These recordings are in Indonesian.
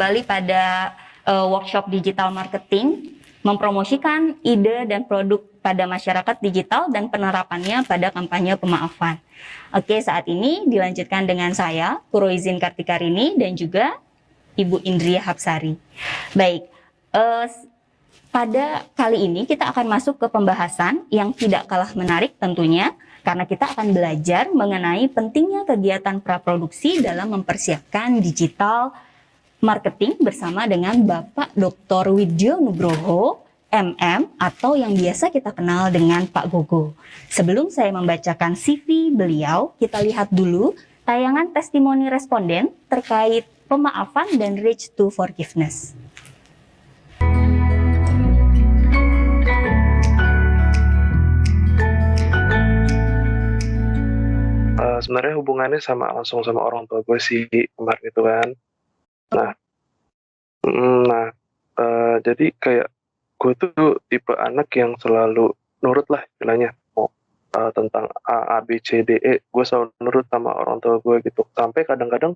kembali pada workshop digital marketing, mempromosikan ide dan produk pada masyarakat digital dan penerapannya pada kampanye pemaafan. Oke, saat ini dilanjutkan dengan saya, Kuroizin Kartikarini, dan juga Ibu Indria Hapsari. Baik, pada kali ini kita akan masuk ke pembahasan yang tidak kalah menarik tentunya, karena kita akan belajar mengenai pentingnya kegiatan praproduksi dalam mempersiapkan digital marketing bersama dengan Bapak Dr. Widyo Nugroho, MM, atau yang biasa kita kenal dengan Pak Gogo. Sebelum saya membacakan CV beliau, kita lihat dulu tayangan testimoni responden terkait pemaafan dan reach to forgiveness. Sebenarnya hubungannya langsung sama orang tua gue sih kemarin itu kan. Jadi kayak gue tuh tipe anak yang selalu nurut lah istilahnya. Tentang A, B, C, D, E, gue selalu nurut sama orang tua gue gitu. Sampai kadang-kadang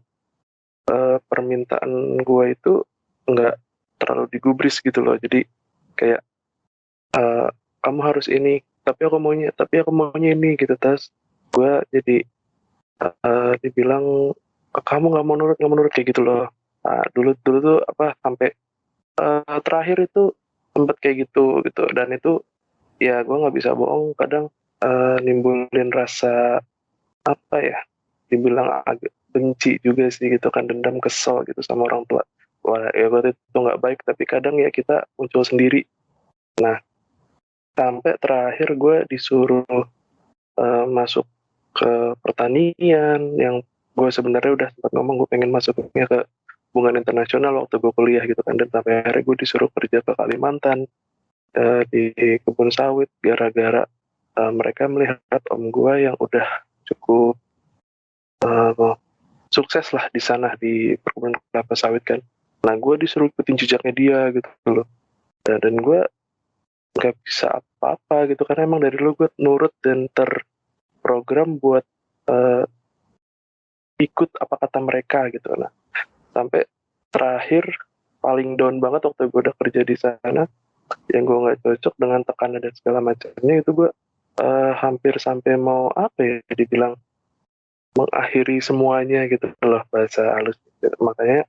permintaan gue itu nggak terlalu digubris gitu loh. Jadi kayak kamu harus ini, tapi aku maunya ini gitu. Terus gue jadi dibilang kamu nggak mau nurut kayak gitu loh. Dulu tuh sampai terakhir itu sempet kayak gitu. Dan itu ya gue nggak bisa bohong, kadang nimbulin rasa dibilang agak benci juga sih gitu kan, dendam, kesel gitu sama orang tua. Wah ya gue itu nggak baik, tapi kadang ya kita muncul sendiri. Nah sampai terakhir gue disuruh masuk ke pertanian, yang gue sebenarnya udah sempat ngomong gue pengen masuknya ke hubungan internasional waktu gue kuliah gitu kan. Dan sampai akhirnya gue disuruh kerja ke Kalimantan di kebun sawit, gara-gara mereka melihat om gue yang udah cukup sukses lah di sana di perkebunan kelapa sawit kan. Nah gue disuruh ikutin jejaknya dia gitu loh. Dan gue nggak bisa apa-apa gitu, karena emang dari dulu gue nurut dan terprogram buat ikut apa kata mereka gitu. Nah sampai terakhir paling down banget waktu gue udah kerja di sana, yang gue nggak cocok dengan tekanan dan segala macamnya, itu gue hampir sampai mau dibilang mengakhiri semuanya gitu loh, bahasa halus. Makanya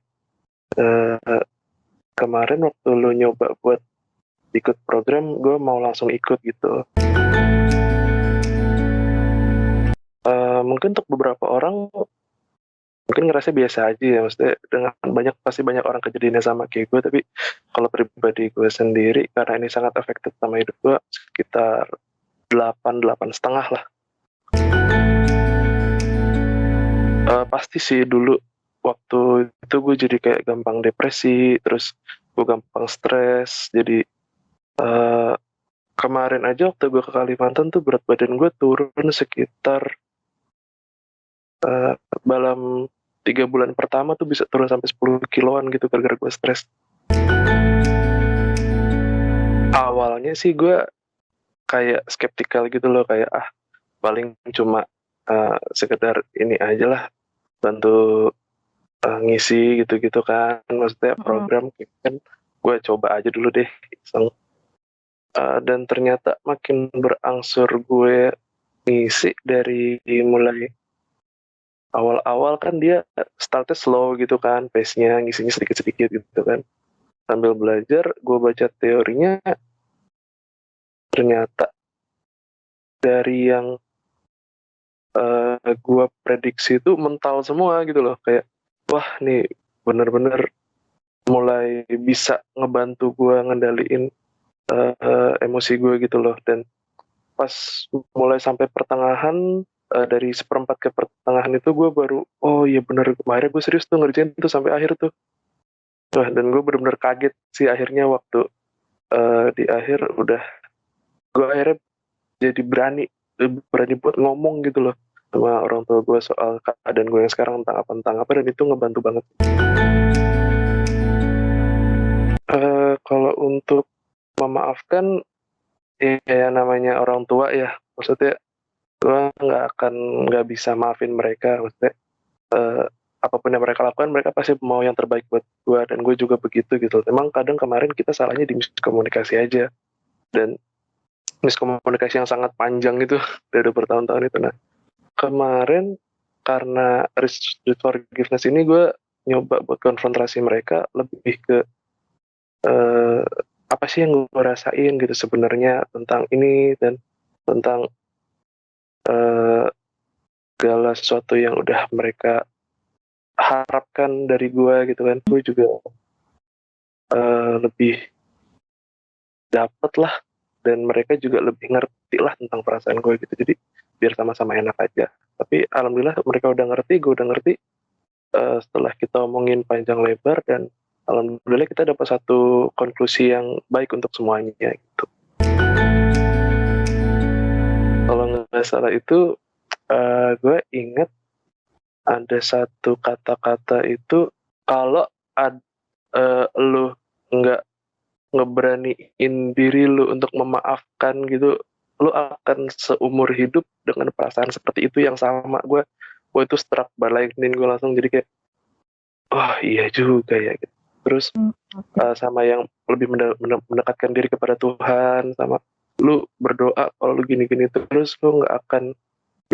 kemarin waktu lo nyoba buat ikut program, gue mau langsung ikut gitu. Mungkin untuk beberapa orang mungkin ngerasa biasa aja ya, maksudnya dengan pasti banyak orang kejadiannya sama kayak gue, tapi kalau pribadi gue sendiri, karena ini sangat efektif sama hidup gue, sekitar 8,5 lah. Pasti sih dulu waktu itu gue jadi kayak gampang depresi, terus gue gampang stres. Jadi kemarin aja waktu gue ke Kalimantan tuh berat badan gue turun sekitar dalam 3 bulan pertama tuh bisa turun sampai 10 kiloan gitu gara-gara gue stres. Awalnya sih gue kayak skeptikal gitu loh, kayak paling cuma sekedar ini aja lah, bantu ngisi gitu-gitu kan, maksudnya program kan, gue coba aja dulu deh iseng. Dan ternyata makin berangsur gue ngisi, dari mulai awal-awal kan dia startnya slow gitu kan, pace-nya ngisinya sedikit-sedikit gitu kan. Sambil belajar, gue baca teorinya, ternyata dari yang gue prediksi itu mental semua gitu loh. Kayak, wah nih bener-bener mulai bisa ngebantu gue ngendaliin emosi gue gitu loh. Dan pas mulai sampai pertengahan, dari seperempat ke pertengahan itu gue baru, oh iya bener, kemarin gue serius tuh ngerjain tuh sampai akhir tuh. Wah, dan gue bener-bener kaget sih akhirnya waktu di akhir udah, gue akhirnya jadi berani buat ngomong gitu loh sama orang tua gue soal keadaan gue yang sekarang, tentang apa, dan itu ngebantu banget. Kalau untuk memaafkan, ya namanya orang tua ya, maksudnya gue nggak bisa maafin mereka, maksudnya apapun yang mereka lakukan, mereka pasti mau yang terbaik buat gue, dan gue juga begitu gitu. Emang kadang kemarin kita salahnya di miskomunikasi aja, dan miskomunikasi yang sangat panjang itu dari bertahun-tahun itu. Nah, kemarin karena Reach Forgiveness ini gue nyoba buat konfrontasi mereka lebih ke apa sih yang gue rasain gitu sebenarnya tentang ini, dan tentang segala sesuatu yang udah mereka harapkan dari gue gitu kan. Gue juga lebih dapet lah, dan mereka juga lebih ngerti lah tentang perasaan gue gitu. Jadi biar sama-sama enak aja. Tapi alhamdulillah mereka udah ngerti, gue udah ngerti setelah kita omongin panjang lebar, dan alhamdulillah kita dapat satu konklusi yang baik untuk semuanya gitu. Kalau nggak salah itu gue inget ada satu kata-kata itu, kalau lu nggak ngeberaniin diri lu untuk memaafkan gitu, lu akan seumur hidup dengan perasaan seperti itu yang sama. Gue itu struck banget, gue langsung jadi kayak, oh iya juga ya gitu. Terus sama yang lebih mendekatkan diri kepada Tuhan, sama lu berdoa kalau lu gini-gini terus, lu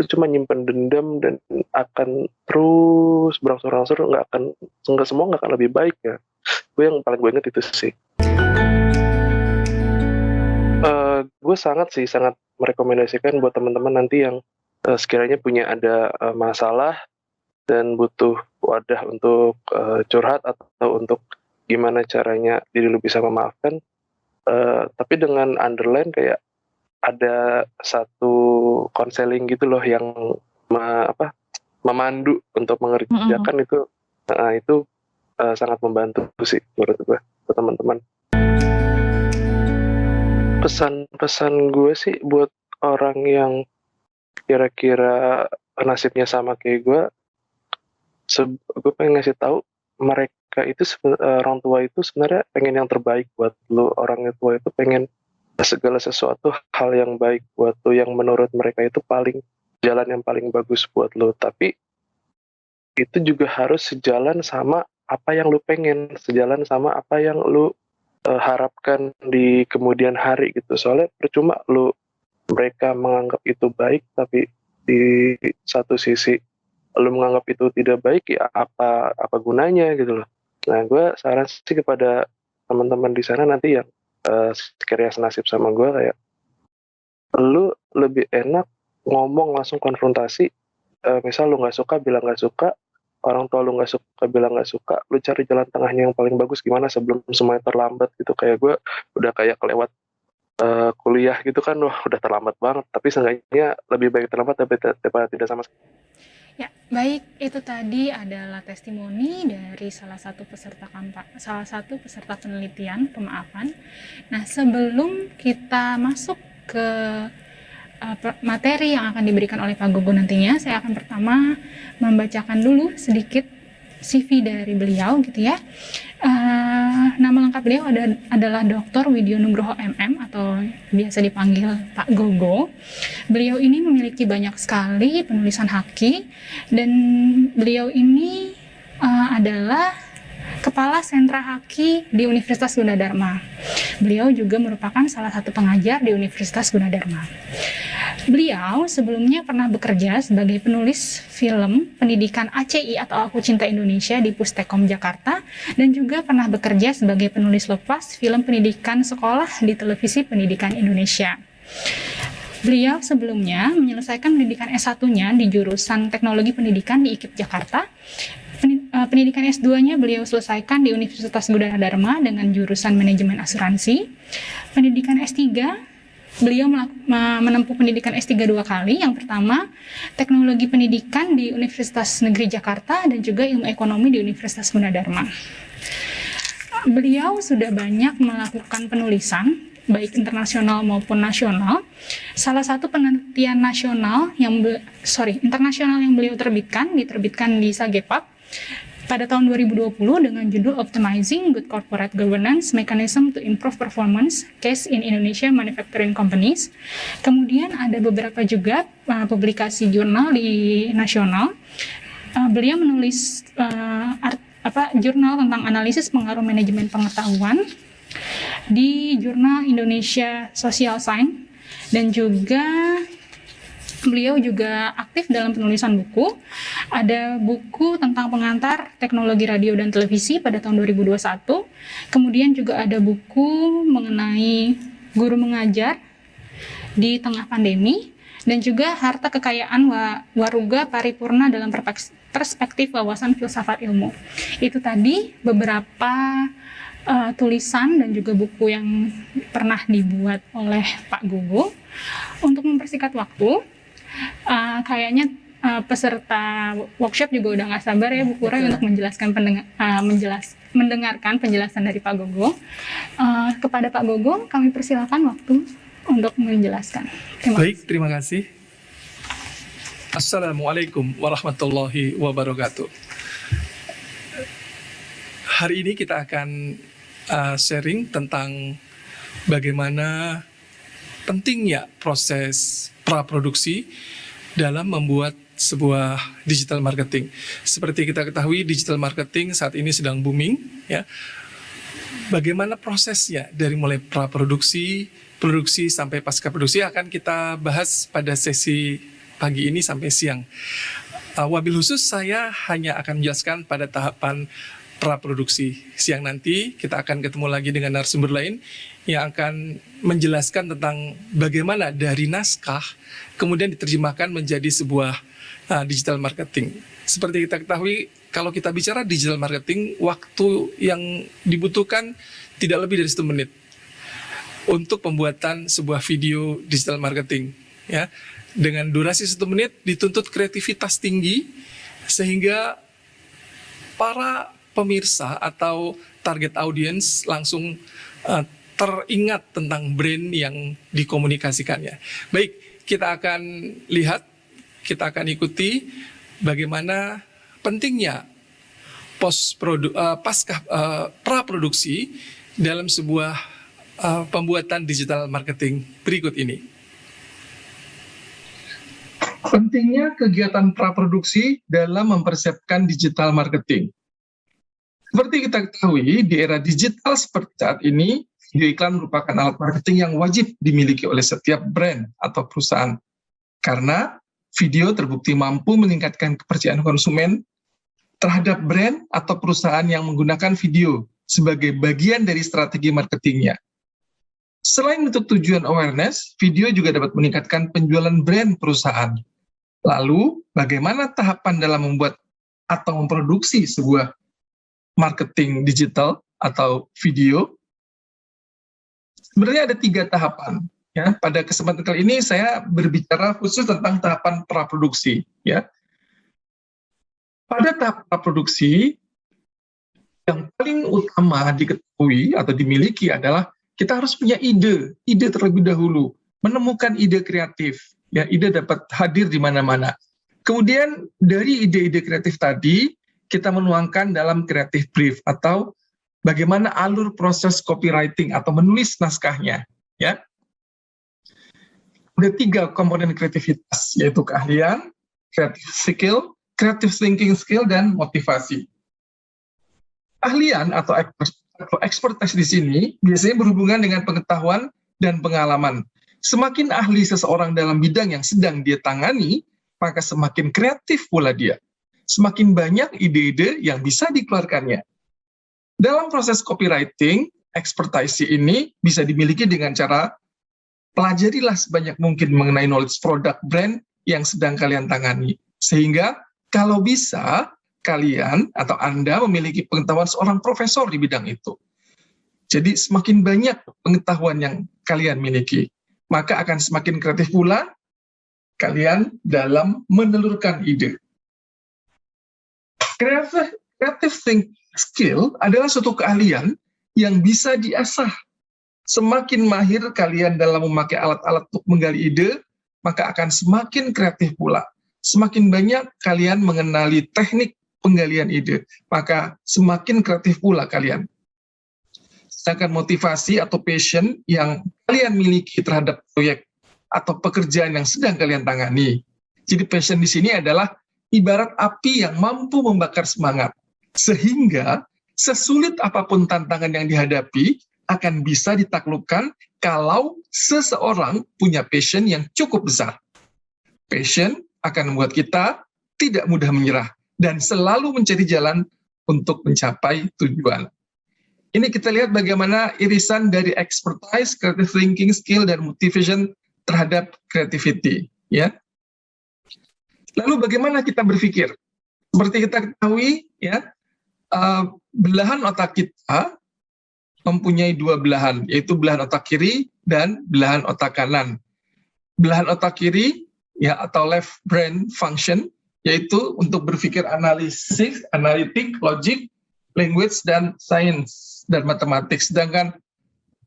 cuma nyimpen dendam dan akan terus berangsur-angsur semua nggak akan lebih baik ya. Gue yang paling gue inget itu sih. Gue sangat merekomendasikan buat teman-teman nanti yang sekiranya punya ada masalah dan butuh wadah untuk curhat atau untuk gimana caranya diri lu bisa memaafkan, tapi dengan underline kayak ada satu konseling gitu loh yang memandu untuk mengerjakan itu sangat membantu sih menurut gue buat teman-teman. Pesan-pesan gue sih buat orang yang kira-kira nasibnya sama kayak gue pengen ngasih tahu mereka itu orang tua itu sebenarnya pengen yang terbaik buat lo. Orang tua itu pengen segala sesuatu hal yang baik buat lo, yang menurut mereka itu jalan yang paling bagus buat lo. Tapi itu juga harus sejalan sama apa yang lo pengen, sejalan sama apa yang lo harapkan di kemudian hari gitu. Soalnya percuma mereka menganggap itu baik, tapi di satu sisi lu menganggap itu tidak baik, ya apa gunanya gitu loh. Nah, gue saran sih kepada teman-teman di sana nanti yang sekiranya senasib sama gue, kayak lu lebih enak ngomong langsung konfrontasi. Misal lu nggak suka, bilang nggak suka. Orang tua lu nggak suka, bilang nggak suka. Lu cari jalan tengahnya yang paling bagus gimana sebelum semuanya terlambat gitu. Kayak gue udah kayak kelewat kuliah gitu kan, wah udah terlambat banget. Tapi seenggaknya lebih baik terlambat daripada tidak sama sekali. Ya, baik, itu tadi adalah testimoni dari salah satu peserta penelitian pemaafan. Nah, sebelum kita masuk ke materi yang akan diberikan oleh Pak Gogo nantinya, saya akan pertama membacakan dulu sedikit CV dari beliau gitu ya. Nama lengkap beliau adalah Dr. Widyo Nugroho MM atau biasa dipanggil Pak Gogo. Beliau ini memiliki banyak sekali penulisan haki, dan beliau ini adalah Kepala Sentra Haki di Universitas Gunadarma. Beliau juga merupakan salah satu pengajar di Universitas Gunadarma. Beliau sebelumnya pernah bekerja sebagai penulis film pendidikan ACI atau Aku Cinta Indonesia di Pustekom Jakarta, dan juga pernah bekerja sebagai penulis lepas film pendidikan sekolah di Televisi Pendidikan Indonesia. Beliau sebelumnya menyelesaikan pendidikan S1-nya di jurusan Teknologi Pendidikan di IKIP Jakarta. Pendidikan S2-nya beliau selesaikan di Universitas Gunadarma dengan jurusan Manajemen Asuransi. Pendidikan S3, beliau menempuh pendidikan S3 2 kali. Yang pertama, Teknologi Pendidikan di Universitas Negeri Jakarta, dan juga Ilmu Ekonomi di Universitas Gunadarma. Beliau sudah banyak melakukan penulisan, baik internasional maupun nasional. Salah satu penelitian internasional yang beliau diterbitkan di Sagepap pada tahun 2020 dengan judul Optimizing Good Corporate Governance Mechanism to Improve Performance Case in Indonesia Manufacturing Companies. Kemudian ada beberapa juga publikasi jurnal di nasional. beliau menulis jurnal tentang analisis pengaruh manajemen pengetahuan di jurnal Indonesia Social Science, dan juga beliau juga aktif dalam penulisan buku. Ada buku tentang pengantar teknologi radio dan televisi pada tahun 2021. Kemudian juga ada buku mengenai guru mengajar di tengah pandemi, dan juga harta kekayaan waruga paripurna dalam perspektif wawasan filsafat ilmu. Itu tadi beberapa tulisan dan juga buku yang pernah dibuat oleh Pak Gogo. Untuk mempersingkat waktu, kayaknya peserta workshop juga udah nggak sabar ya Bu Kurai untuk mendengarkan penjelasan dari Pak Gogo. Kepada Pak Gogo, kami persilakan waktu untuk menjelaskan. Terima kasih. Assalamualaikum warahmatullahi wabarakatuh. Hari ini kita akan sharing tentang bagaimana pentingnya proses praproduksi dalam membuat sebuah digital marketing. Seperti kita ketahui, digital marketing saat ini sedang booming, ya. Bagaimana prosesnya dari mulai praproduksi, produksi sampai pasca produksi akan kita bahas pada sesi pagi ini sampai siang. Wabil khusus saya hanya akan menjelaskan pada tahapan praproduksi. Siang nanti kita akan ketemu lagi dengan narasumber lain yang akan menjelaskan tentang bagaimana dari naskah kemudian diterjemahkan menjadi sebuah digital marketing. Seperti kita ketahui, kalau kita bicara digital marketing, waktu yang dibutuhkan tidak lebih dari 1 menit untuk pembuatan sebuah video digital marketing, ya. Dengan durasi 1 menit dituntut kreativitas tinggi sehingga para pemirsa atau target audience langsung teringat tentang brand yang dikomunikasikannya. Baik, kita akan lihat, kita akan ikuti bagaimana pentingnya praproduksi dalam sebuah pembuatan digital marketing berikut ini. Pentingnya kegiatan praproduksi dalam mempersiapkan digital marketing. Seperti kita ketahui, di era digital seperti saat ini, video iklan merupakan alat marketing yang wajib dimiliki oleh setiap brand atau perusahaan. Karena video terbukti mampu meningkatkan kepercayaan konsumen terhadap brand atau perusahaan yang menggunakan video sebagai bagian dari strategi marketingnya. Selain untuk tujuan awareness, video juga dapat meningkatkan penjualan brand perusahaan. Lalu, bagaimana tahapan dalam membuat atau memproduksi sebuah marketing digital atau video? Sebenarnya ada 3 tahapan. Ya, pada kesempatan kali ini saya berbicara khusus tentang tahapan praproduksi. Ya. Pada tahap praproduksi, yang paling utama diketahui atau dimiliki adalah kita harus punya ide terlebih dahulu, menemukan ide kreatif. Ya, ide dapat hadir di mana-mana. Kemudian dari ide-ide kreatif tadi, kita menuangkan dalam creative brief atau bagaimana alur proses copywriting atau menulis naskahnya. Ya. Ada 3 komponen kreativitas, yaitu keahlian, creative skill, creative thinking skill, dan motivasi. Ahlian atau expertise di sini biasanya berhubungan dengan pengetahuan dan pengalaman. Semakin ahli seseorang dalam bidang yang sedang dia tangani, maka semakin kreatif pula dia. Semakin banyak ide-ide yang bisa dikeluarkannya. Dalam proses copywriting, expertise ini bisa dimiliki dengan cara pelajarilah sebanyak mungkin mengenai knowledge produk brand yang sedang kalian tangani. Sehingga kalau bisa, kalian atau Anda memiliki pengetahuan seorang profesor di bidang itu. Jadi semakin banyak pengetahuan yang kalian miliki, maka akan semakin kreatif pula kalian dalam menelurkan ide. Creative thinking skill adalah suatu keahlian yang bisa diasah. Semakin mahir kalian dalam memakai alat-alat untuk menggali ide, maka akan semakin kreatif pula. Semakin banyak kalian mengenali teknik penggalian ide, maka semakin kreatif pula kalian. Sedangkan motivasi atau passion yang kalian miliki terhadap proyek atau pekerjaan yang sedang kalian tangani. Jadi passion di sini adalah ibarat api yang mampu membakar semangat, sehingga sesulit apapun tantangan yang dihadapi akan bisa ditaklukkan kalau seseorang punya passion yang cukup besar. Passion akan membuat kita tidak mudah menyerah dan selalu mencari jalan untuk mencapai tujuan. Ini kita lihat bagaimana irisan dari expertise, creative thinking, skill, dan motivation terhadap creativity. Ya. Lalu bagaimana kita berpikir? Seperti kita ketahui, ya, belahan otak kita mempunyai dua belahan, yaitu belahan otak kiri dan belahan otak kanan. Belahan otak kiri, ya, atau left brain function, yaitu untuk berpikir analisis, analitik, logik, language, dan science, dan matematik. Sedangkan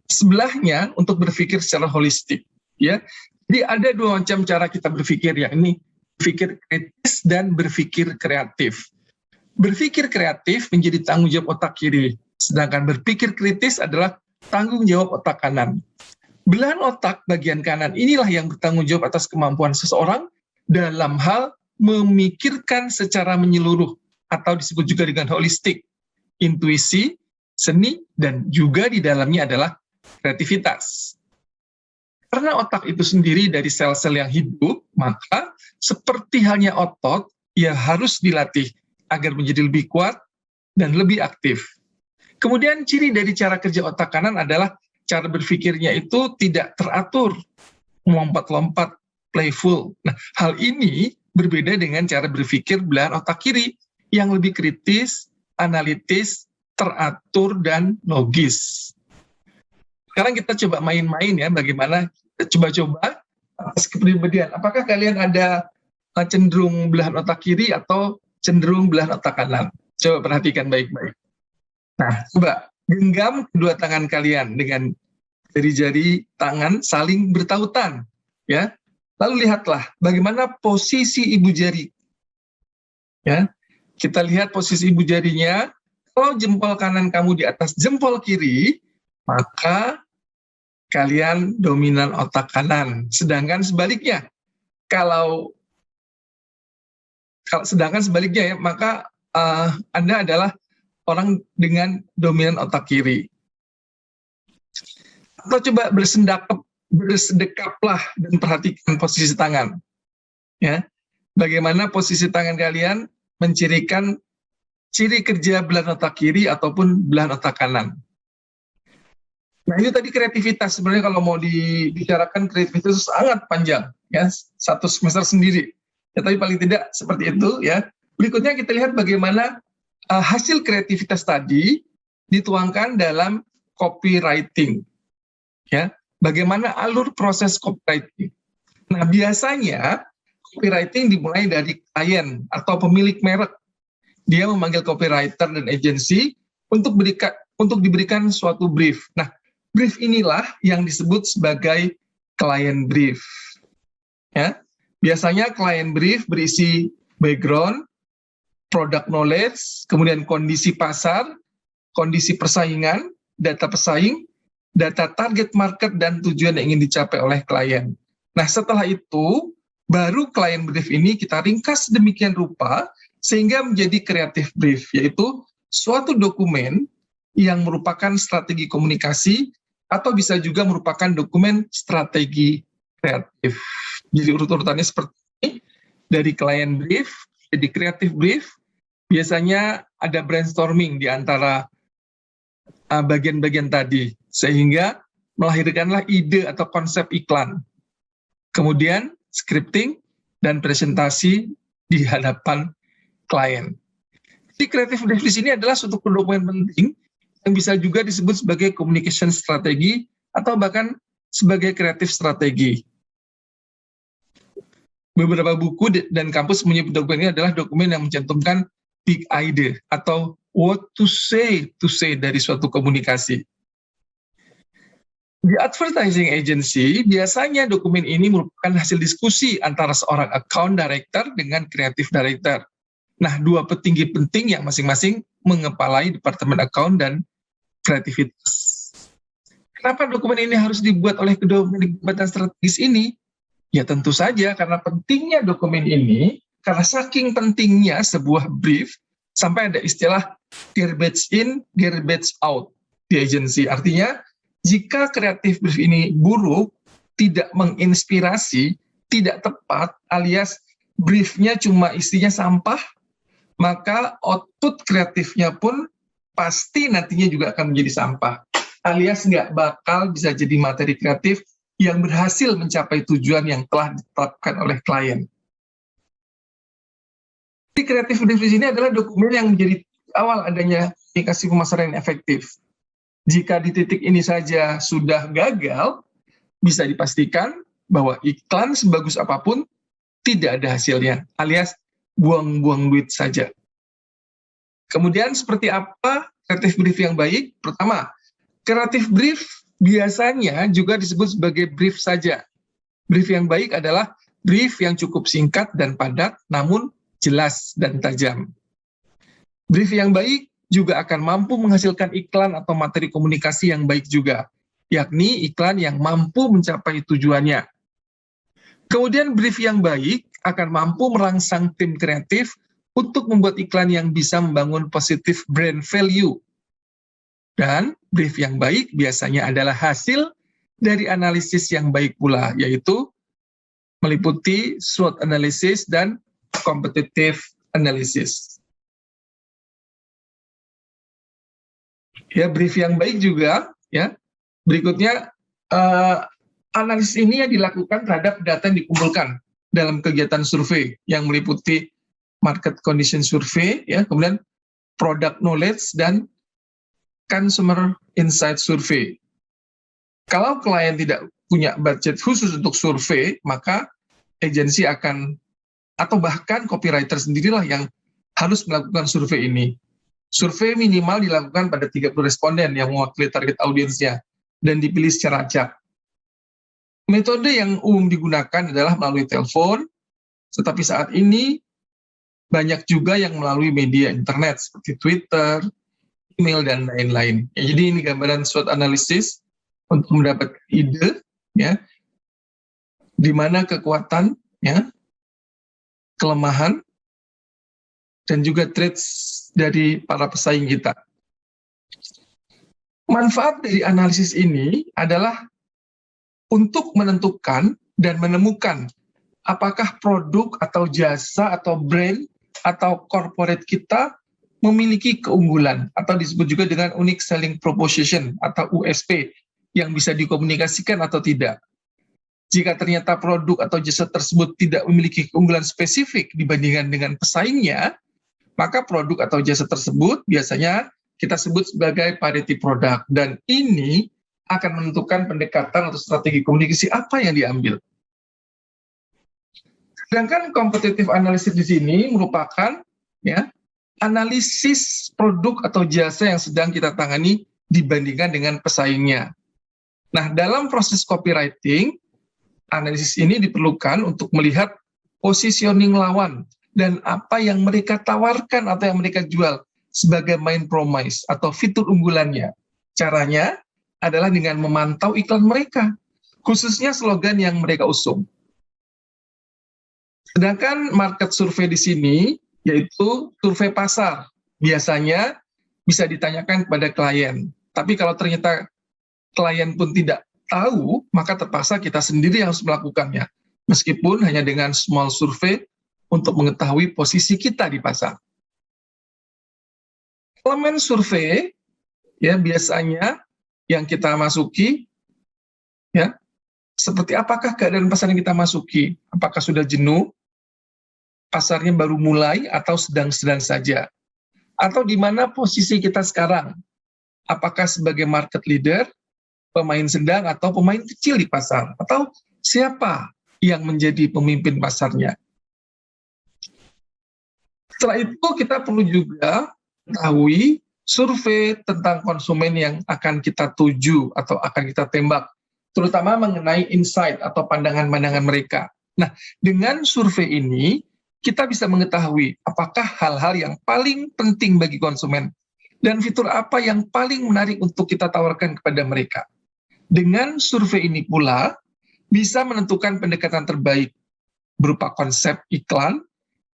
sebelahnya untuk berpikir secara holistik. Ya. Jadi ada dua macam cara kita berpikir, yakni berpikir kritis dan berpikir kreatif. Berpikir kreatif menjadi tanggung jawab otak kiri, sedangkan berpikir kritis adalah tanggung jawab otak kanan. Belahan otak bagian kanan inilah yang bertanggung jawab atas kemampuan seseorang dalam hal memikirkan secara menyeluruh, atau disebut juga dengan holistik, intuisi, seni, dan juga di dalamnya adalah kreativitas. Karena otak itu sendiri dari sel-sel yang hidup, maka seperti halnya otot, ia harus dilatih agar menjadi lebih kuat dan lebih aktif. Kemudian ciri dari cara kerja otak kanan adalah cara berpikirnya itu tidak teratur, melompat-lompat, playful. Nah, hal ini berbeda dengan cara berpikir belahan otak kiri yang lebih kritis, analitis, teratur, dan logis. Sekarang kita coba main-main ya, bagaimana coba-coba atas kepribadian. Apakah kalian ada cenderung belahan otak kiri atau cenderung belahan otak kanan? Coba perhatikan baik-baik. Nah, coba genggam kedua tangan kalian dengan jari-jari tangan saling bertautan, ya. Lalu lihatlah bagaimana posisi ibu jari. Ya, kita lihat posisi ibu jarinya. Kalau jempol kanan kamu di atas jempol kiri, maka kalian dominan otak kanan. Sedangkan sebaliknya, ya, maka Anda adalah orang dengan dominan otak kiri. Atau coba bersedekaplah dan perhatikan posisi tangan. Ya, bagaimana posisi tangan kalian mencirikan ciri kerja belahan otak kiri ataupun belahan otak kanan. Nah, itu tadi kreativitas. Sebenarnya kalau mau dibicarakan kreativitas itu sangat panjang, ya, satu semester sendiri. Ya, tapi paling tidak seperti itu, ya. Berikutnya kita lihat bagaimana hasil kreativitas tadi dituangkan dalam copywriting. Ya, bagaimana alur proses copywriting. Nah, biasanya copywriting dimulai dari klien atau pemilik merek. Dia memanggil copywriter dan agensi untuk diberikan suatu brief. Nah, brief inilah yang disebut sebagai client brief. Ya, biasanya client brief berisi background, product knowledge, kemudian kondisi pasar, kondisi persaingan, data pesaing, data target market, dan tujuan yang ingin dicapai oleh klien. Nah, setelah itu, baru client brief ini kita ringkas sedemikian rupa sehingga menjadi creative brief, yaitu suatu dokumen yang merupakan strategi komunikasi atau bisa juga merupakan dokumen strategi kreatif. Jadi urut-urutannya seperti ini, dari client brief, jadi creative brief, biasanya ada brainstorming di antara bagian-bagian tadi, sehingga melahirkanlah ide atau konsep iklan. Kemudian scripting dan presentasi di hadapan klien. Jadi creative brief di sini adalah suatu dokumen penting yang bisa juga disebut sebagai communication strategi atau bahkan sebagai creative strategi. Beberapa buku dan kampus menyebut dokumen ini adalah dokumen yang mencantumkan big idea atau what to say dari suatu komunikasi. Di advertising agency, biasanya dokumen ini merupakan hasil diskusi antara seorang account director dengan creative director. Nah, dua petinggi penting yang masing-masing mengepalai departemen account dan kreativitas. Kenapa dokumen ini harus dibuat oleh kedua jabatan strategis ini? Ya tentu saja karena pentingnya dokumen ini karena saking pentingnya sebuah brief, sampai ada istilah garbage in, garbage out di agensi. Artinya, jika kreatif brief ini buruk, tidak menginspirasi, tidak tepat, alias briefnya cuma isinya sampah, maka output kreatifnya pun pasti nantinya juga akan menjadi sampah. Alias nggak bakal bisa jadi materi kreatif yang berhasil mencapai tujuan yang telah ditetapkan oleh klien. Di kreatif brief di sini adalah dokumen yang menjadi awal adanya komunikasi pemasaran yang efektif. Jika di titik ini saja sudah gagal, bisa dipastikan bahwa iklan sebagus apapun tidak ada hasilnya, alias buang-buang duit saja. Kemudian seperti apa kreatif brief yang baik? Pertama, kreatif brief biasanya juga disebut sebagai brief saja. Brief yang baik adalah brief yang cukup singkat dan padat, namun jelas dan tajam. Brief yang baik juga akan mampu menghasilkan iklan atau materi komunikasi yang baik juga, yakni iklan yang mampu mencapai tujuannya. Kemudian brief yang baik akan mampu merangsang tim kreatif untuk membuat iklan yang bisa membangun positif brand value. Dan brief yang baik biasanya adalah hasil dari analisis yang baik pula, yaitu meliputi SWOT analysis dan competitive analysis. Ya, brief yang baik juga, ya. Berikutnya, analisis ini yang dilakukan terhadap data yang dikumpulkan dalam kegiatan survei yang meliputi market condition survey, ya, kemudian product knowledge dan consumer insight survey. Kalau klien tidak punya budget khusus untuk survei, maka agensi akan atau bahkan copywriter sendirilah yang harus melakukan survei ini. Survei minimal dilakukan pada 30 responden yang mewakili target audiensnya dan dipilih secara acak. Metode yang umum digunakan adalah melalui telepon, tetapi saat ini banyak juga yang melalui media internet seperti Twitter, email, dan lain-lain. Ya, jadi ini gambaran SWOT analysis untuk mendapat ide, ya, di mana kekuatan, ya, kelemahan, dan juga traits dari para pesaing kita. Manfaat dari analisis ini adalah untuk menentukan dan menemukan apakah produk atau jasa atau brand atau corporate kita memiliki keunggulan atau disebut juga dengan unique selling proposition atau USP yang bisa dikomunikasikan atau tidak. Jika ternyata produk atau jasa tersebut tidak memiliki keunggulan spesifik dibandingkan dengan pesaingnya, maka produk atau jasa tersebut biasanya kita sebut sebagai parity product, dan ini akan menentukan pendekatan atau strategi komunikasi apa yang diambil. Sedangkan competitive analysis di sini merupakan, ya, analisis produk atau jasa yang sedang kita tangani dibandingkan dengan pesaingnya. Nah, dalam proses copywriting, analisis ini diperlukan untuk melihat positioning lawan dan apa yang mereka tawarkan atau yang mereka jual sebagai main promise atau fitur unggulannya. Caranya adalah dengan memantau iklan mereka, khususnya slogan yang mereka usung. Sedangkan market survei di sini, yaitu survei pasar, biasanya bisa ditanyakan kepada klien. Tapi kalau ternyata klien pun tidak tahu, maka terpaksa kita sendiri yang harus melakukannya, meskipun hanya dengan small survei untuk mengetahui posisi kita di pasar. Elemen survei, ya, biasanya yang kita masuki, ya, seperti apakah keadaan pasar yang kita masuki? Apakah sudah jenuh? Pasarnya baru mulai atau sedang-sedang saja? Atau di mana posisi kita sekarang? Apakah sebagai market leader, pemain sedang, atau pemain kecil di pasar? Atau siapa yang menjadi pemimpin pasarnya? Setelah itu kita perlu juga mengetahui survei tentang konsumen yang akan kita tuju atau akan kita tembak, terutama mengenai insight atau pandangan-pandangan mereka. Nah, dengan survei ini, kita bisa mengetahui apakah hal-hal yang paling penting bagi konsumen dan fitur apa yang paling menarik untuk kita tawarkan kepada mereka. Dengan survei ini pula, bisa menentukan pendekatan terbaik berupa konsep iklan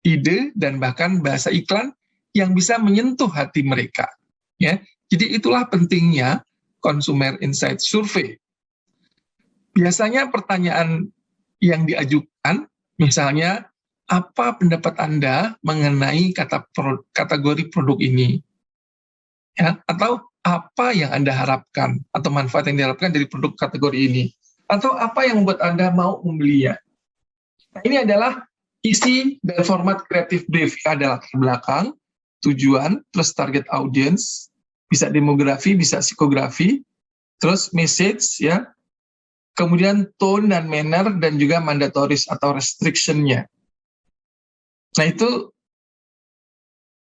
ide, dan bahkan bahasa iklan yang bisa menyentuh hati mereka. Ya, jadi itulah pentingnya Consumer Insight Survey. Biasanya pertanyaan yang diajukan, misalnya, apa pendapat Anda mengenai kategori produk ini? Ya, atau apa yang Anda harapkan atau manfaat yang diharapkan dari produk kategori ini? Atau apa yang membuat Anda mau membelinya? Nah, ini adalah isi dan format creative brief. Ada latar belakang, tujuan, terus target audience, bisa demografi, bisa psikografi, terus message, ya, kemudian tone dan manner, dan juga mandatoris atau restriction-nya. Nah, itu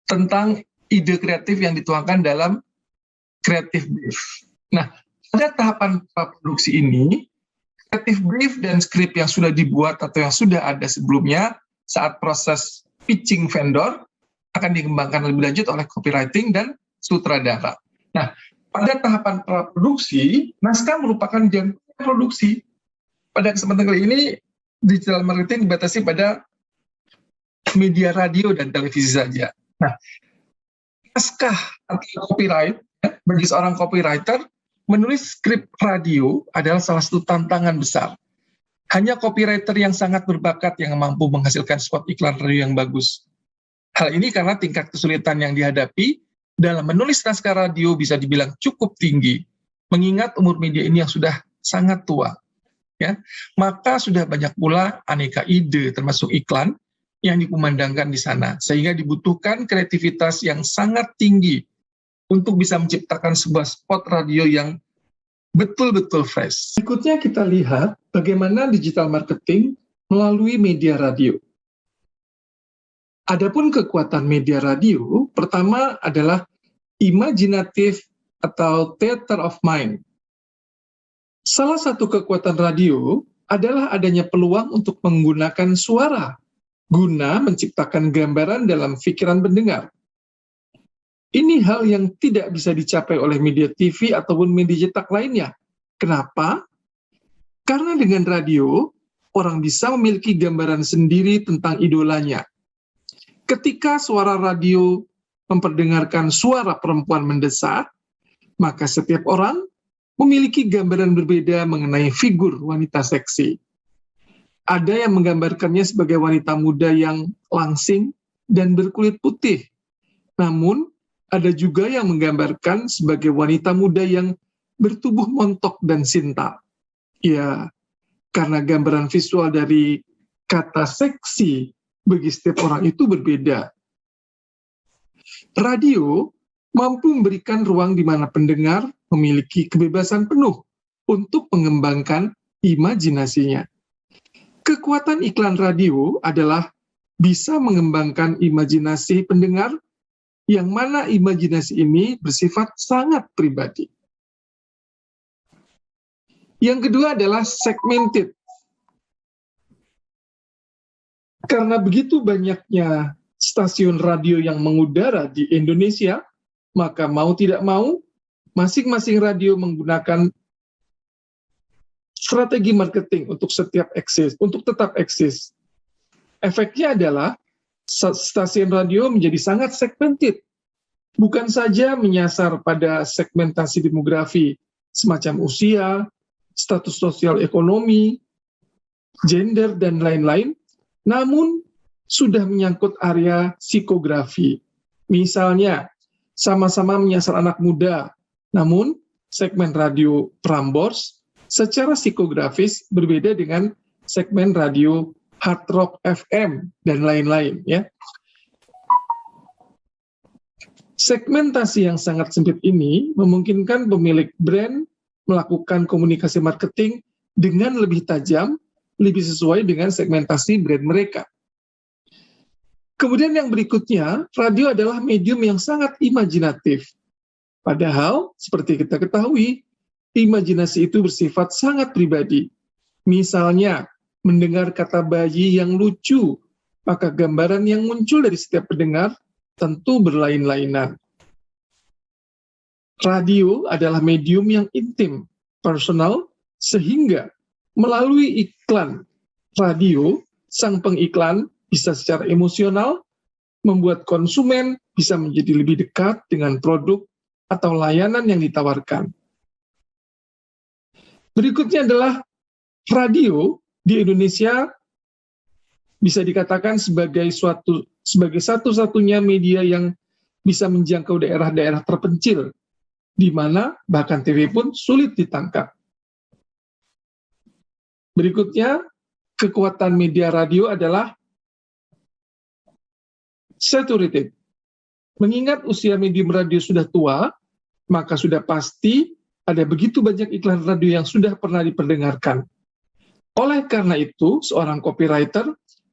tentang ide kreatif yang dituangkan dalam creative brief. Nah, pada tahapan produksi ini, creative brief dan skrip yang sudah dibuat atau yang sudah ada sebelumnya saat proses pitching vendor akan dikembangkan lebih lanjut oleh copywriting dan sutradara. Nah, pada tahapan praproduksi, naskah merupakan jantung produksi. Pada kesempatan kali ini, digital marketing dibatasi pada media radio dan televisi saja. Nah, naskah atau copyright, bagi seorang copywriter, menulis skrip radio adalah salah satu tantangan besar. Hanya copywriter yang sangat berbakat yang mampu menghasilkan spot iklan radio yang bagus. Hal ini karena tingkat kesulitan yang dihadapi dalam menulis naskah radio bisa dibilang cukup tinggi, mengingat umur media ini yang sudah sangat tua. Ya, maka sudah banyak pula aneka ide termasuk iklan yang dikumandangkan di sana, sehingga dibutuhkan kreativitas yang sangat tinggi untuk bisa menciptakan sebuah spot radio yang betul-betul fresh. Berikutnya kita lihat bagaimana digital marketing melalui media radio. Adapun kekuatan media radio, pertama adalah imajinatif atau theater of mind. Salah satu kekuatan radio adalah adanya peluang untuk menggunakan suara guna menciptakan gambaran dalam pikiran pendengar. Ini hal yang tidak bisa dicapai oleh media TV ataupun media cetak lainnya. Kenapa? Karena dengan radio, orang bisa memiliki gambaran sendiri tentang idolanya. Ketika suara radio memperdengarkan suara perempuan mendesak, maka setiap orang memiliki gambaran berbeda mengenai figur wanita seksi. Ada yang menggambarkannya sebagai wanita muda yang langsing dan berkulit putih. Namun, ada juga yang menggambarkan sebagai wanita muda yang bertubuh montok dan sinta. Ya, karena gambaran visual dari kata seksi bagi setiap orang itu berbeda. Radio mampu memberikan ruang di mana pendengar memiliki kebebasan penuh untuk mengembangkan imajinasinya. Kekuatan iklan radio adalah bisa mengembangkan imajinasi pendengar, yang mana imajinasi ini bersifat sangat pribadi. Yang kedua adalah segmented. Karena begitu banyaknya stasiun radio yang mengudara di Indonesia, maka mau tidak mau, masing-masing radio menggunakan strategi marketing untuk tetap eksis. Efeknya adalah stasiun radio menjadi sangat segmented. Bukan saja menyasar pada segmentasi demografi semacam usia, status sosial ekonomi, gender, dan lain-lain, namun sudah menyangkut area psikografi. Misalnya, sama-sama menyasar anak muda, namun segmen radio Prambors secara psikografis berbeda dengan segmen radio hard rock FM dan lain-lain, ya. Segmentasi yang sangat sempit ini memungkinkan pemilik brand melakukan komunikasi marketing dengan lebih tajam, lebih sesuai dengan segmentasi brand mereka. Kemudian yang berikutnya, radio adalah medium yang sangat imajinatif. Padahal, seperti kita ketahui, imajinasi itu bersifat sangat pribadi. Misalnya, mendengar kata bayi yang lucu, maka gambaran yang muncul dari setiap pendengar tentu berlain-lainan. Radio adalah medium yang intim, personal, sehingga melalui iklan radio, sang pengiklan bisa secara emosional, membuat konsumen bisa menjadi lebih dekat dengan produk atau layanan yang ditawarkan. Berikutnya adalah radio di Indonesia bisa dikatakan sebagai satu-satunya media yang bisa menjangkau daerah-daerah terpencil, di mana bahkan TV pun sulit ditangkap. Berikutnya, kekuatan media radio adalah saturated. Mengingat usia medium radio sudah tua, maka sudah pasti ada begitu banyak iklan radio yang sudah pernah diperdengarkan. Oleh karena itu, seorang copywriter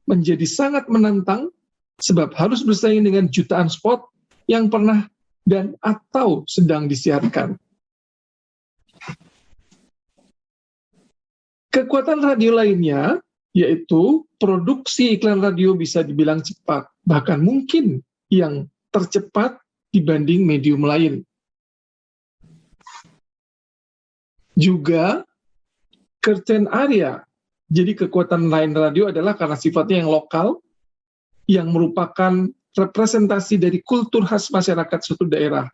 menjadi sangat menantang sebab harus bersaing dengan jutaan spot yang pernah dan atau sedang disiarkan. Kekuatan radio lainnya yaitu produksi iklan radio bisa dibilang cepat, bahkan mungkin yang tercepat dibanding medium lain. Juga curtain area. Jadi kekuatan lain radio adalah karena sifatnya yang lokal, yang merupakan representasi dari kultur khas masyarakat suatu daerah.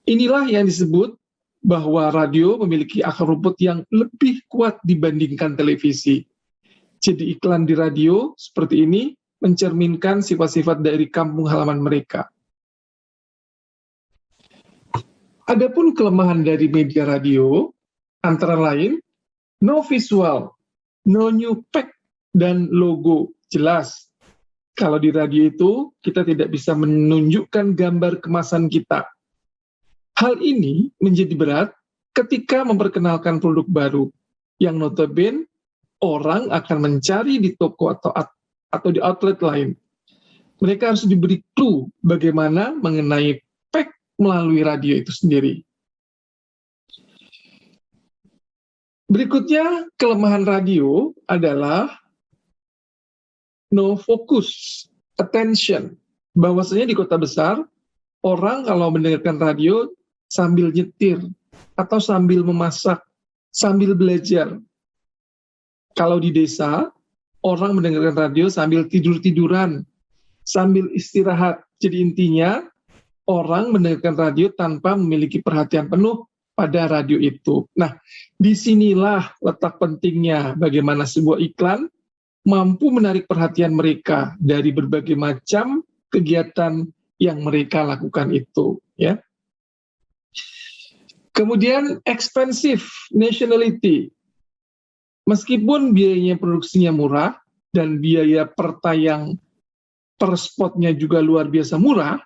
Inilah yang disebut bahwa radio memiliki akar rumput yang lebih kuat dibandingkan televisi. Jadi iklan di radio seperti ini mencerminkan sifat-sifat dari kampung halaman mereka. Adapun kelemahan dari media radio, antara lain, no visual, no new pack, dan logo jelas. Kalau di radio itu, kita tidak bisa menunjukkan gambar kemasan kita. Hal ini menjadi berat ketika memperkenalkan produk baru, yang notabene orang akan mencari di toko atau di outlet lain. Mereka harus diberi clue bagaimana mengenai pack melalui radio itu sendiri. Berikutnya, kelemahan radio adalah no focus, attention. Bahwasanya di kota besar, orang kalau mendengarkan radio sambil nyetir, atau sambil memasak, sambil belajar. Kalau di desa, orang mendengarkan radio sambil tidur-tiduran, sambil istirahat. Jadi intinya, orang mendengarkan radio tanpa memiliki perhatian penuh pada radio itu. Nah, disinilah letak pentingnya bagaimana sebuah iklan mampu menarik perhatian mereka dari berbagai macam kegiatan yang mereka lakukan itu. Ya. Kemudian expensive nationality. Meskipun biayanya produksinya murah dan biaya per tayang per spotnya juga luar biasa murah,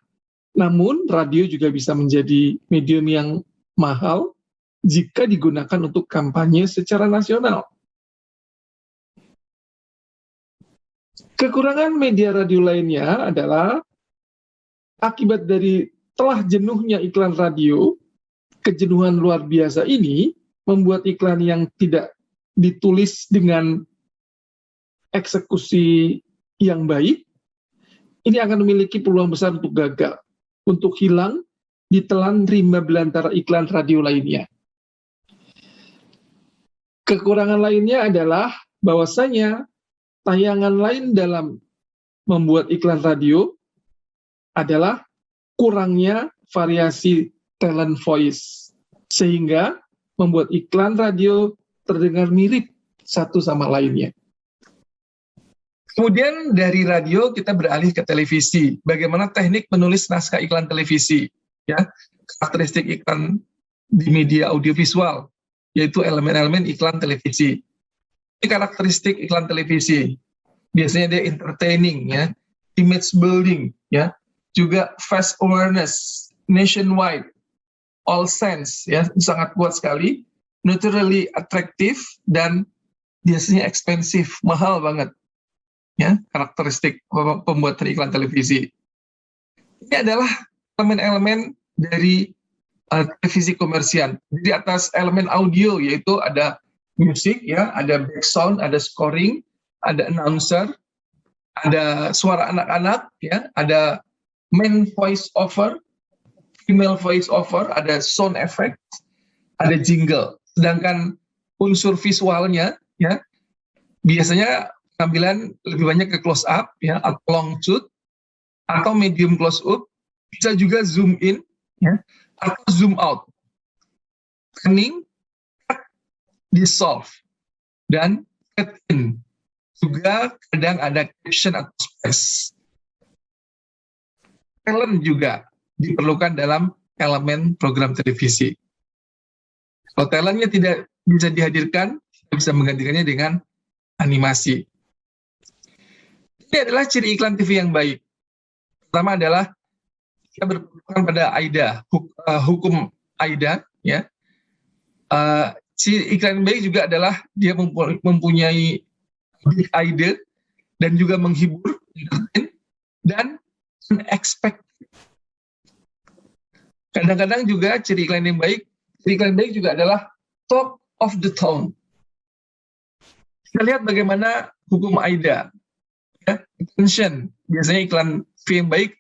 namun radio juga bisa menjadi medium yang mahal jika digunakan untuk kampanye secara nasional. Kekurangan media radio lainnya adalah akibat dari telah jenuhnya iklan radio, kejenuhan luar biasa ini membuat iklan yang tidak ditulis dengan eksekusi yang baik, ini akan memiliki peluang besar untuk gagal, untuk hilang ditelan rimba belantara iklan radio lainnya. Kekurangan lainnya adalah bahwasanya tayangan lain dalam membuat iklan radio adalah kurangnya variasi talent voice, sehingga membuat iklan radio terdengar mirip satu sama lainnya. Kemudian dari radio kita beralih ke televisi. Bagaimana teknik menulis naskah iklan televisi? Ya, karakteristik iklan di media audiovisual, yaitu elemen-elemen iklan televisi. Ini karakteristik iklan televisi. Biasanya dia entertaining, ya, image building, ya, juga fast awareness, nationwide, all sense, ya, sangat kuat sekali, naturally attractive, dan biasanya expensive, mahal banget. Ya, karakteristik pembuatan iklan televisi. Ini adalah elemen-elemen dari televisi komersial. Di atas elemen audio yaitu ada musik, ya, ada background, ada scoring, ada announcer, ada suara anak-anak, ya, ada main voice over, female voice over, ada sound effect, ada jingle. Sedangkan unsur visualnya, ya, biasanya pengambilan lebih banyak ke close up ya, atau long shoot, atau medium close up, bisa juga zoom in ya, atau zoom out, panning, dissolve, dan cut in. Juga kadang ada caption atau space. Talent juga diperlukan dalam elemen program televisi. Kalau talentnya tidak bisa dihadirkan, kita bisa menggantikannya dengan animasi. Ini adalah ciri iklan TV yang baik. Pertama adalah kita berpegang pada AIDA, hukum AIDA. Ya. Ciri iklan yang baik juga adalah dia mempunyai big idea dan juga menghibur, dan unexpected. Kadang-kadang juga ciri iklan yang baik juga adalah talk of the town. Kita lihat bagaimana hukum AIDA. Ya, attention, biasanya iklan TV yang baik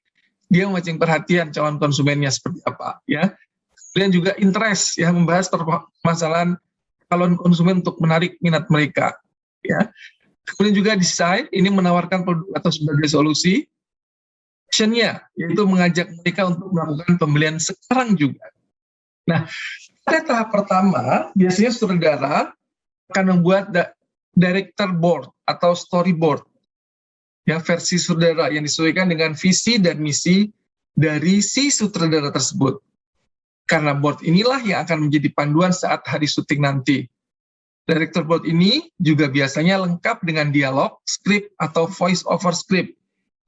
dia memancing perhatian calon konsumennya seperti apa, ya. Kemudian juga interest, ya, membahas permasalahan calon konsumen untuk menarik minat mereka, ya. Kemudian juga design, ini menawarkan produk atau sebagai solusi. Actionnya, yaitu mengajak mereka untuk melakukan pembelian sekarang juga. Nah, pada tahap pertama, biasanya sutradara akan membuat director board atau storyboard, ya, versi sutradara yang disesuaikan dengan visi dan misi dari si sutradara tersebut. Karena board inilah yang akan menjadi panduan saat hari syuting nanti. Director board ini juga biasanya lengkap dengan dialog, skrip, atau voice over script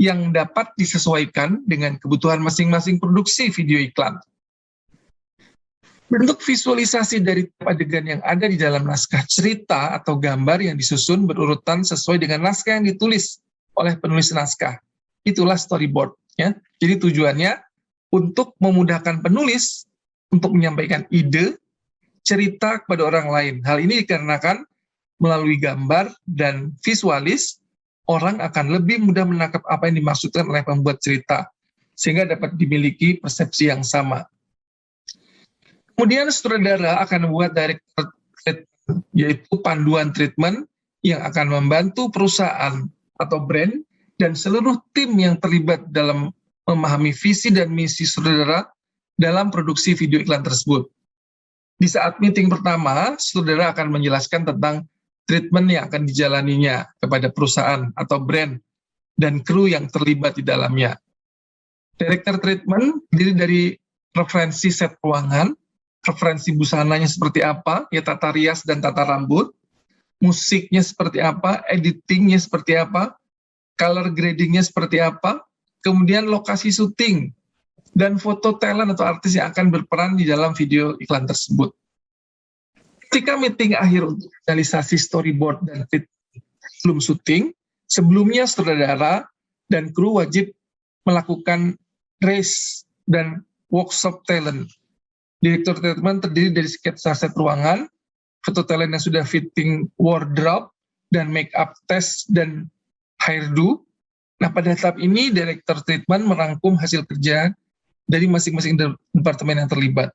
yang dapat disesuaikan dengan kebutuhan masing-masing produksi video iklan. Bentuk visualisasi dari adegan yang ada di dalam naskah cerita atau gambar yang disusun berurutan sesuai dengan naskah yang ditulis oleh penulis naskah. Itulah storyboard. Ya. Jadi tujuannya untuk memudahkan penulis untuk menyampaikan ide, cerita kepada orang lain. Hal ini dikarenakan melalui gambar dan visualis, orang akan lebih mudah menangkap apa yang dimaksudkan oleh pembuat cerita, sehingga dapat dimiliki persepsi yang sama. Kemudian sutradara akan membuat director treatment, yaitu panduan treatment yang akan membantu perusahaan atau brand dan seluruh tim yang terlibat dalam memahami visi dan misi sutradara dalam produksi video iklan tersebut. Di saat meeting pertama, sutradara akan menjelaskan tentang treatment yang akan dijalaninya kepada perusahaan atau brand dan kru yang terlibat di dalamnya. Director treatment terdiri dari referensi set ruangan, referensi busananya seperti apa, ya, tata rias dan tata rambut, musiknya seperti apa, editingnya seperti apa, color gradingnya seperti apa, kemudian lokasi syuting, dan foto talent atau artis yang akan berperan di dalam video iklan tersebut. Ketika meeting akhir untuk finalisasi storyboard dan sebelum syuting, sebelumnya sutradara dan kru wajib melakukan race dan workshop talent. Direktur treatment terdiri dari sketsa set ruangan, foto talent yang sudah fitting wardrobe, dan make up test dan hairdo. Nah, pada tahap ini, direktur treatment merangkum hasil kerja dari masing-masing departemen yang terlibat.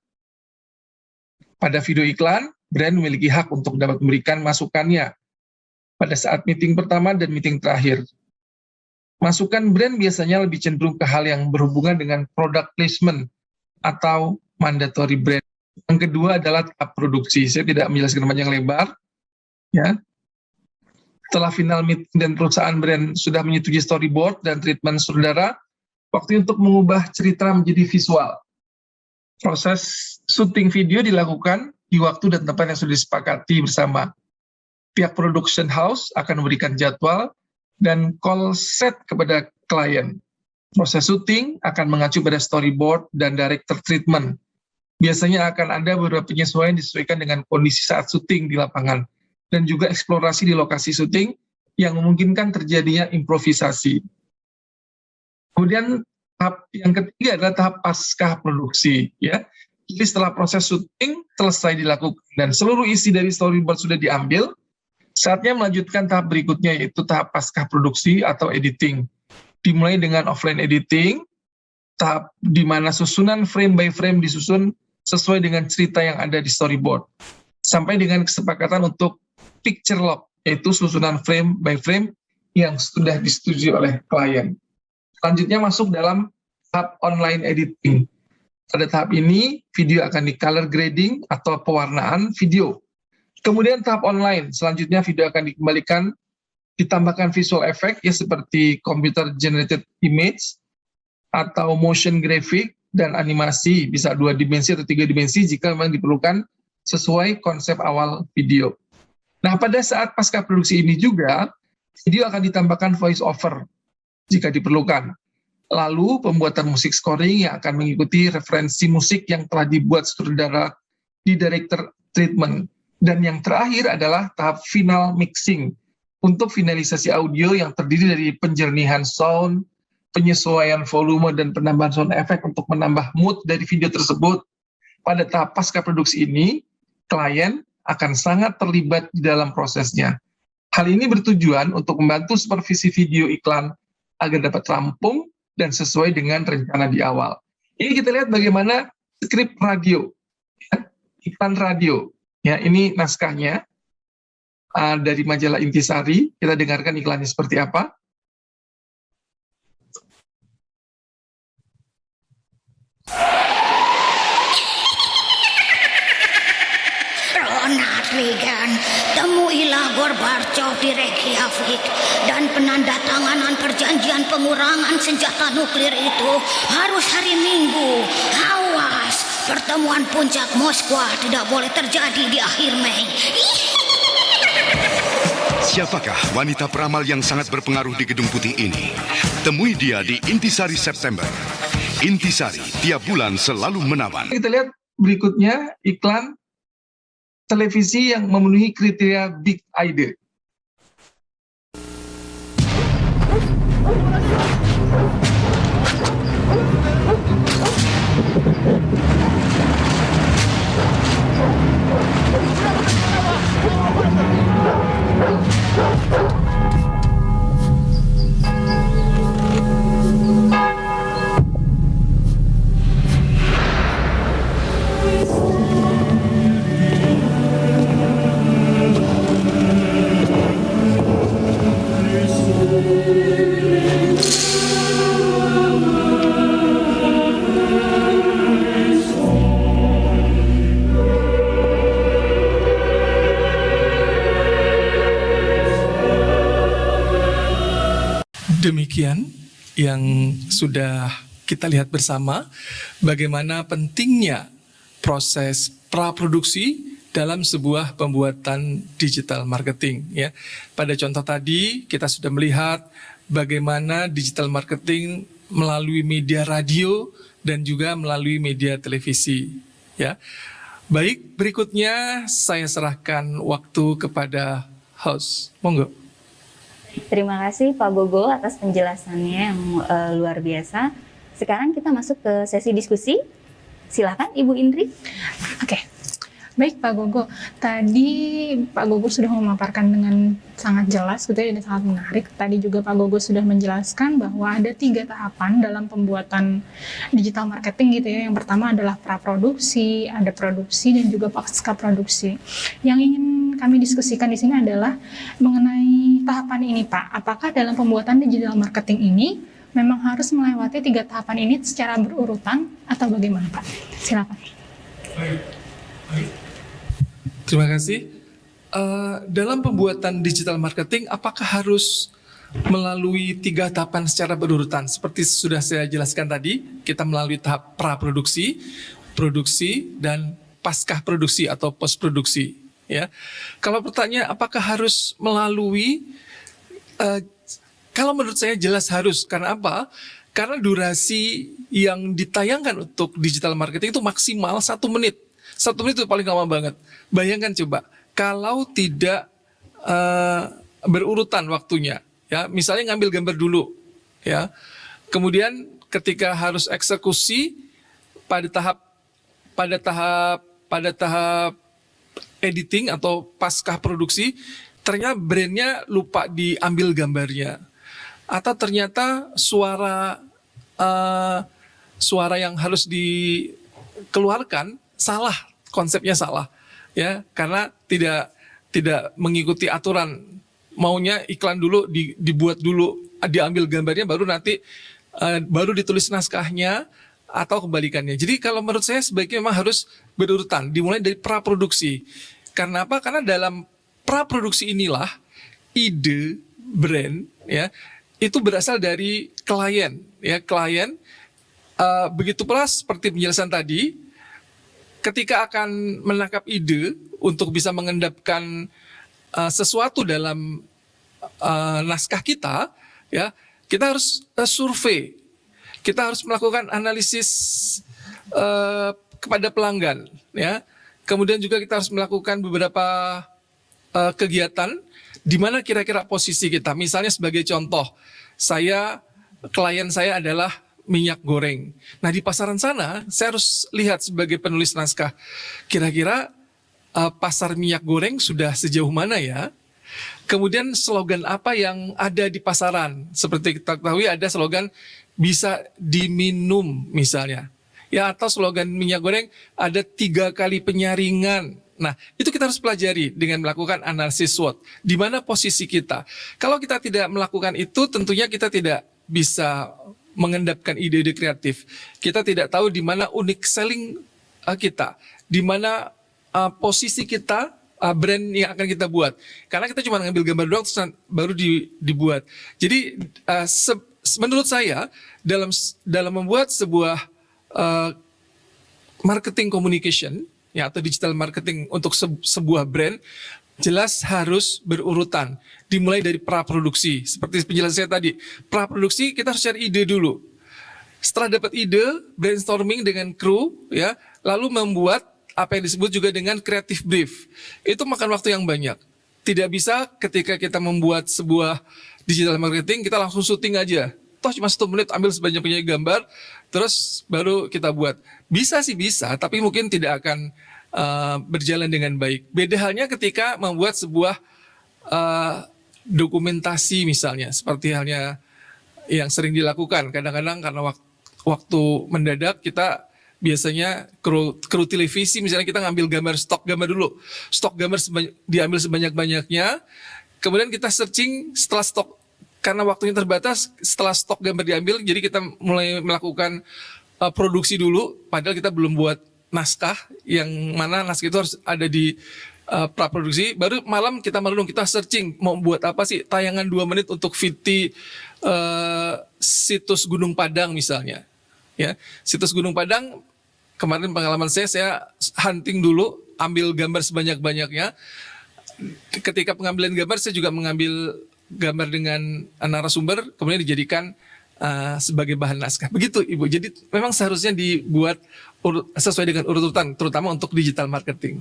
Pada video iklan, brand memiliki hak untuk dapat memberikan masukannya pada saat meeting pertama dan meeting terakhir. Masukan brand biasanya lebih cenderung ke hal yang berhubungan dengan product placement atau mandatory brand. Yang kedua adalah tahap produksi. Saya tidak menjelaskan panjang lebar. Ya. Setelah final meeting dan perusahaan brand sudah menyetujui storyboard dan treatment sutradara, waktu untuk mengubah cerita menjadi visual. Proses syuting video dilakukan di waktu dan tempat yang sudah disepakati bersama. Pihak production house akan memberikan jadwal dan call set kepada klien. Proses syuting akan mengacu pada storyboard dan director treatment. Biasanya akan ada beberapa penyesuaian disesuaikan dengan kondisi saat syuting di lapangan, dan juga eksplorasi di lokasi syuting yang memungkinkan terjadinya improvisasi. Kemudian tahap yang ketiga adalah tahap pasca produksi, ya. Jadi setelah proses syuting selesai dilakukan dan seluruh isi dari storyboard sudah diambil, saatnya melanjutkan tahap berikutnya, yaitu tahap pasca produksi atau editing. Dimulai dengan offline editing, tahap di mana susunan frame by frame disusun sesuai dengan cerita yang ada di storyboard, sampai dengan kesepakatan untuk picture lock, yaitu susunan frame by frame yang sudah disetujui oleh klien. Selanjutnya masuk dalam tahap online editing. Pada tahap ini, video akan di color grading atau pewarnaan video. Kemudian tahap online, selanjutnya video akan dikembalikan, ditambahkan visual effect ya seperti computer generated image atau motion graphic dan animasi, bisa 2 dimensi atau 3 dimensi jika memang diperlukan sesuai konsep awal video. Nah, pada saat pasca produksi ini juga, video akan ditambahkan voice over jika diperlukan. Lalu pembuatan musik scoring yang akan mengikuti referensi musik yang telah dibuat sutradara di director treatment. Dan yang terakhir adalah tahap final mixing untuk finalisasi audio yang terdiri dari penjernihan sound, penyesuaian volume dan penambahan sound effect untuk menambah mood dari video tersebut. Pada tahap pasca produksi ini, klien akan sangat terlibat di dalam prosesnya. Hal ini bertujuan untuk membantu supervisi video iklan agar dapat rampung dan sesuai dengan rencana di awal. Ini kita lihat bagaimana skrip radio, ya, iklan radio. Ya, ini naskahnya dari majalah Intisari. Kita dengarkan iklannya seperti apa. Ronald Reagan, temuilah Gorbachev di Reykjavik dan penandatanganan perjanjian pengurangan senjata nuklir itu harus hari Minggu. Awas, pertemuan puncak Moskwa tidak boleh terjadi di akhir Mei. Siapakah wanita peramal yang sangat berpengaruh di Gedung Putih ini? Temui dia di Intisari September. Intisari tiap bulan selalu menawan. Kita lihat berikutnya iklan televisi yang memenuhi kriteria Big Idea. Demikian yang sudah kita lihat bersama bagaimana pentingnya proses praproduksi dalam sebuah pembuatan digital marketing ya. Pada contoh tadi kita sudah melihat bagaimana digital marketing melalui media radio dan juga melalui media televisi ya. Baik, berikutnya saya serahkan waktu kepada host. Monggo. Terima kasih Pak Gogo atas penjelasannya yang luar biasa. Sekarang kita masuk ke sesi diskusi. Silakan Ibu Indri. Oke. Baik Pak Gogo, tadi Pak Gogo sudah memaparkan dengan sangat jelas gitu ya, dan sangat menarik. Tadi juga Pak Gogo sudah menjelaskan bahwa ada 3 tahapan dalam pembuatan digital marketing gitu ya. Yang pertama adalah praproduksi, ada produksi, dan juga pasca produksi. Yang ingin kami diskusikan di sini adalah mengenai tahapan ini Pak. Apakah dalam pembuatan digital marketing ini memang harus melewati 3 tahapan ini secara berurutan atau bagaimana Pak? Silakan. Terima kasih. Dalam pembuatan digital marketing, apakah harus melalui 3 tahapan secara berurutan? Seperti sudah saya jelaskan tadi, kita melalui tahap praproduksi, produksi, dan pasca produksi atau post produksi. Ya, kalau pertanyaan apakah harus melalui? Kalau menurut saya jelas harus. Karena apa? Karena durasi yang ditayangkan untuk digital marketing itu maksimal 1 menit. 1 menit itu paling lama banget. Bayangkan coba, kalau tidak berurutan waktunya, ya, misalnya ngambil gambar dulu, ya, kemudian ketika harus eksekusi pada tahap editing atau pasca produksi, ternyata brandnya lupa diambil gambarnya, atau ternyata suara yang harus dikeluarkan salah, konsepnya salah ya, karena tidak mengikuti aturan maunya iklan dulu dibuat dulu, diambil gambarnya baru nanti baru ditulis naskahnya atau kebalikannya. Jadi kalau menurut saya sebaiknya memang harus berurutan, dimulai dari praproduksi. Karena apa? Karena dalam praproduksi inilah ide brand ya itu berasal dari klien ya, klien begitu pula seperti penjelasan tadi, ketika akan menangkap ide untuk bisa mengendapkan sesuatu dalam naskah kita ya, kita harus survei, kita harus melakukan analisis kepada pelanggan ya, kemudian juga kita harus melakukan beberapa kegiatan di mana kira-kira posisi kita. Misalnya sebagai contoh, klien saya adalah minyak goreng. Nah di pasaran sana saya harus lihat sebagai penulis naskah, kira-kira pasar minyak goreng sudah sejauh mana ya. Kemudian slogan apa yang ada di pasaran. Seperti kita ketahui ada slogan bisa diminum misalnya. Ya, atau slogan minyak goreng ada 3 kali penyaringan. Nah, itu kita harus pelajari dengan melakukan analisis SWOT. Di mana posisi kita. Kalau kita tidak melakukan itu, tentunya kita tidak bisa mengendapkan ide-ide kreatif. Kita tidak tahu di mana unique selling kita. Di mana posisi kita, brand yang akan kita buat. Karena kita cuma ngambil gambar doang, terus baru dibuat. Jadi, menurut saya, dalam membuat sebuah marketing communication ya atau digital marketing untuk sebuah brand jelas harus berurutan, dimulai dari praproduksi. Seperti penjelasan saya tadi, praproduksi kita harus cari ide dulu. Setelah dapat ide, brainstorming dengan kru ya, lalu membuat apa yang disebut juga dengan creative brief. Itu makan waktu yang banyak. Tidak bisa ketika kita membuat sebuah digital marketing kita langsung syuting aja. Toh cuma 1 menit ambil sebanyak-banyaknya gambar, terus baru kita buat. Bisa sih bisa, tapi mungkin tidak akan berjalan dengan baik. Beda halnya ketika membuat sebuah dokumentasi misalnya, seperti halnya yang sering dilakukan. Kadang-kadang karena waktu mendadak kita biasanya kru televisi misalnya kita ngambil stok gambar dulu. Stok gambar diambil sebanyak-banyaknya, kemudian kita searching setelah stok. Karena waktunya terbatas, setelah stok gambar diambil, jadi kita mulai melakukan produksi dulu, padahal kita belum buat naskah, yang mana naskah itu harus ada di praproduksi. Baru malam kita merenung, kita searching, mau buat apa sih, tayangan 2 menit untuk VT situs Gunung Padang misalnya. Ya, situs Gunung Padang, kemarin pengalaman saya hunting dulu, ambil gambar sebanyak-banyaknya. Ketika pengambilan gambar, saya juga mengambil gambar dengan narasumber, kemudian dijadikan sebagai bahan naskah. Begitu Ibu. Jadi memang seharusnya dibuat sesuai dengan urutan, terutama untuk digital marketing.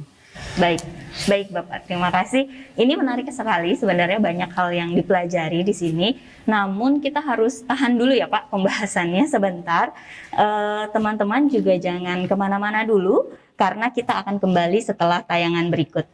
Baik Bapak, terima kasih. Ini menarik sekali, sebenarnya banyak hal yang dipelajari di sini. Namun kita harus tahan dulu ya Pak pembahasannya sebentar. Teman-teman juga jangan kemana-mana dulu, karena kita akan kembali setelah tayangan berikut.